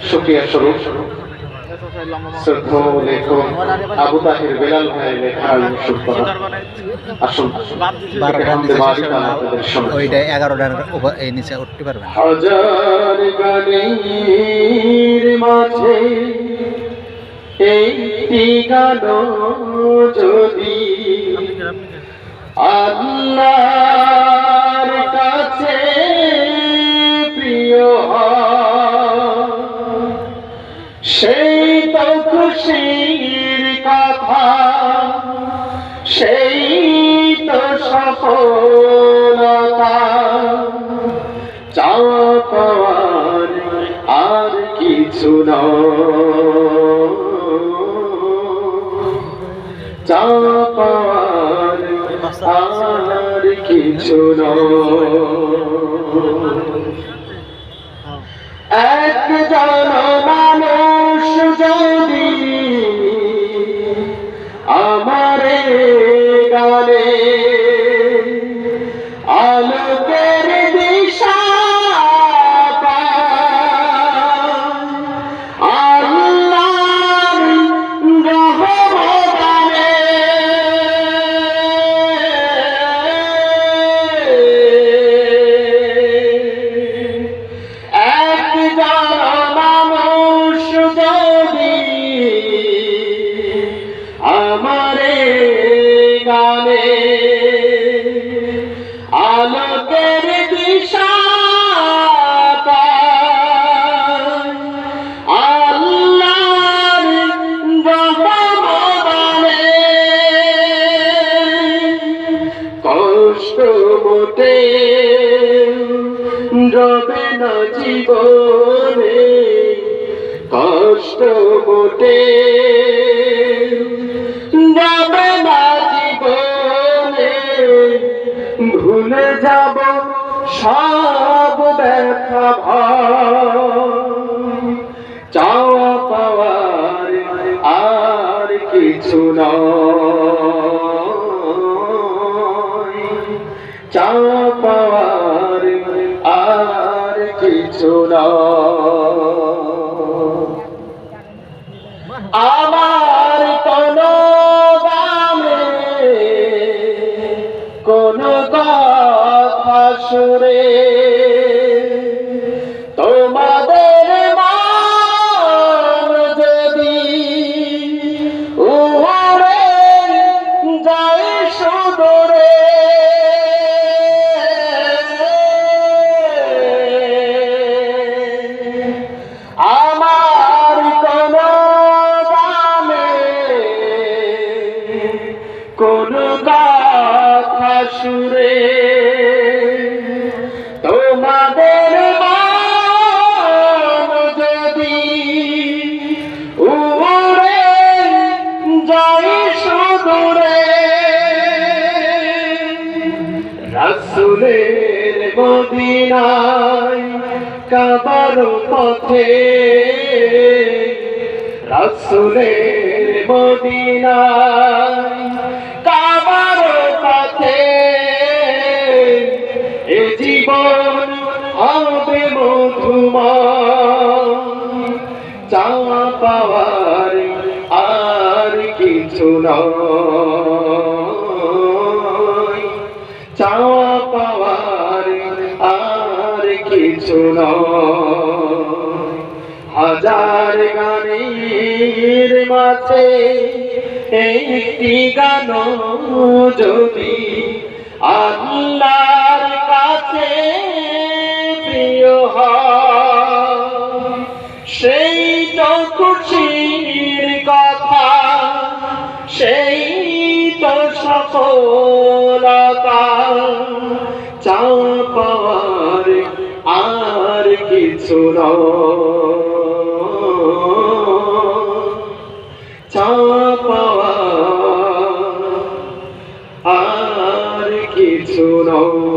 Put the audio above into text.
শুকরিয়া স্বরূপ শ্রদ্ধেয় লেখক আবু তাহির বেলাল ভাইয়ের লেখা আলমশুর করা। আসুন ওইটা 11টার এই নিচে উঠতে পারবেন। হাজার গানের মাঝে একটি গান যদি আল্লাহর কাছে প্রিয় হয়, সেই তো খুশির কথা, সেই তো সফলতা। চাওয়া পাওয়ার আর কিছু নয়, চাওয়া পাওয়ার আর কিছু নয়। একজন মানুষ যদি আমারে গানে আলোকের দিশা পায়, আল্লাহর রহমতে একজন মানুষ যদি আমারে গানে আলোকের দিশা পায়, আল্লাহর রহমতে কষ্ট মোটে রবে না জীবনে, কষ্ট মোটে রবে না জীবনে। ভুলে যাব সব ব্যথা ভয়, চাওয়া পাওয়ার আর কিছু নয়, চাওয়া পাওয়ার আর কিছু নয়। আমার কোনো গানে কোনো কথা সুরে তোমাদের মান যদি উড়ে যায় সুদূরে, আমার কোনো গানে কোনো কথা সুরে তোমাদের মান যদি উড়ে যায় সুদূরে, রাসূলের মদিনায় কাবার পথে, রাসূলের মদিনায় কাবার পথে এ জীবন হবে মধুময়, চাওয়া পাওয়ার আর কিছু নয়, চাওয়া পাওয়ার আর কিছু নয়। হাজার গানের মাঝে একটি গান যদি আল্লাহর কাছে প্রিয় হয়, সেই তো খুশির কথা, সেই তো সফলতা। চাওয়া পাওয়ার আর কিছু নয়, চাওয়া পাওয়ার আর কিছু নয়।